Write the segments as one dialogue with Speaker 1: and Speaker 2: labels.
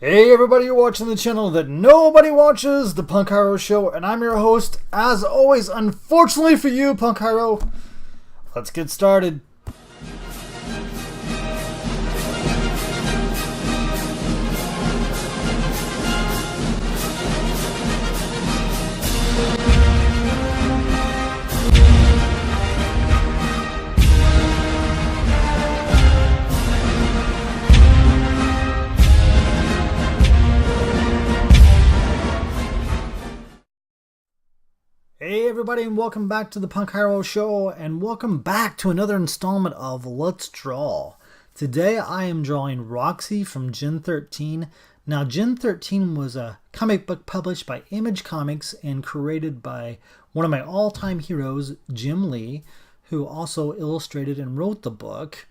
Speaker 1: Hey everybody, you're watching the channel that nobody watches, the Punk Hiro Show, and I'm your host, as always, unfortunately for you, Punk Hiro. Let's get started. Hey everybody, and welcome back to the Punk Hiro Show, and welcome back to another installment of Let's Draw. Today I am drawing Roxy from Gen 13. Now Gen 13 was a comic book published by Image Comics and created by one of my all-time heroes, Jim Lee, who also illustrated and wrote the book.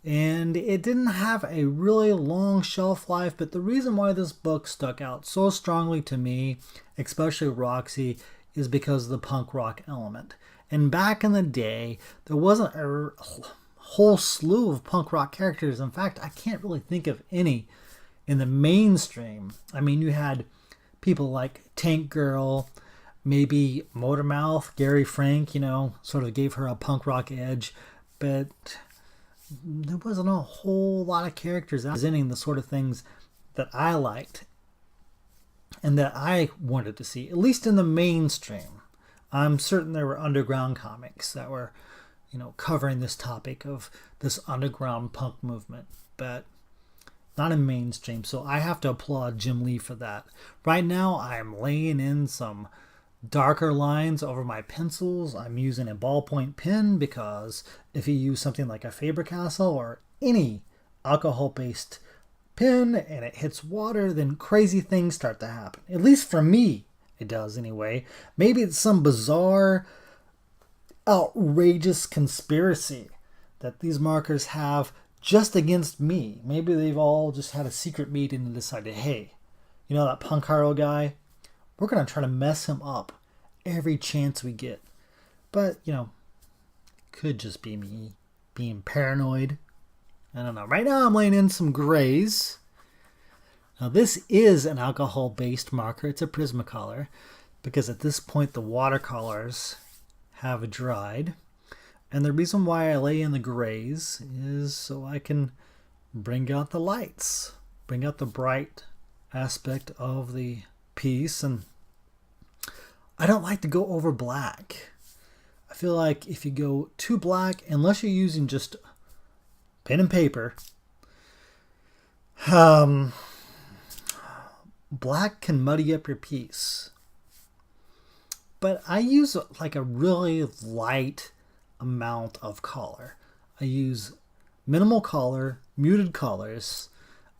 Speaker 1: And it didn't have a really long shelf life, but the reason why this book stuck out so strongly to me, especially Roxy, is because of the punk rock element. And back in the day, there wasn't a whole slew of punk rock characters. In fact, I can't really think of any in the mainstream. I mean, you had people like Tank Girl, maybe Motormouth, Gary Frank, sort of gave her a punk rock edge, but there wasn't a whole lot of characters presenting the sort of things that I liked and that I wanted to see, at least in the mainstream. I'm certain there were underground comics that were, covering this topic of this underground punk movement, but not in mainstream. So I have to applaud Jim Lee for that. Right now, I'm laying in some darker lines over my pencils. I'm using a ballpoint pen because if you use something like a Faber-Castell or any alcohol-based pen and it hits water, then crazy things start to happen. At least for me, it does anyway. Maybe it's some bizarre, outrageous conspiracy that these markers have just against me. Maybe they've all just had a secret meeting and decided, hey, that Punk Hiro guy, we're going to try to mess him up every chance we get. But, could just be me being paranoid. I don't know. Right now I'm laying in some grays. Now this is an alcohol-based marker. It's a Prismacolor because at this point the watercolors have dried. And the reason why I lay in the grays is so I can bring out the lights, bring out the bright aspect of the piece. And I don't like to go over black. I feel like if you go too black, unless you're using just pen and paper, black can muddy up your piece. But I use like a really light amount of color. I use minimal color, muted colors.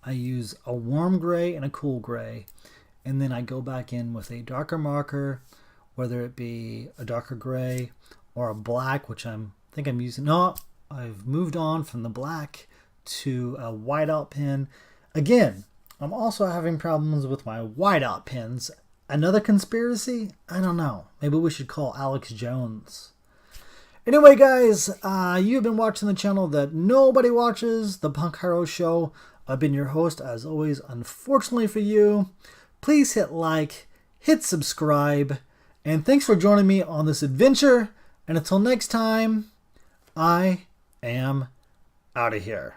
Speaker 1: I use a warm gray and a cool gray. And then I go back in with a darker marker, whether it be a darker gray or a black, which I think I'm using. No, I've moved on from the black to a whiteout pen. Again, I'm also having problems with my whiteout pens. Another conspiracy? I don't know. Maybe we should call Alex Jones. Anyway, guys, you've been watching the channel that nobody watches, the Punk Hiro Show. I've been your host, as always, unfortunately for you. Please hit like, hit subscribe, and thanks for joining me on this adventure. And until next time, I am out of here.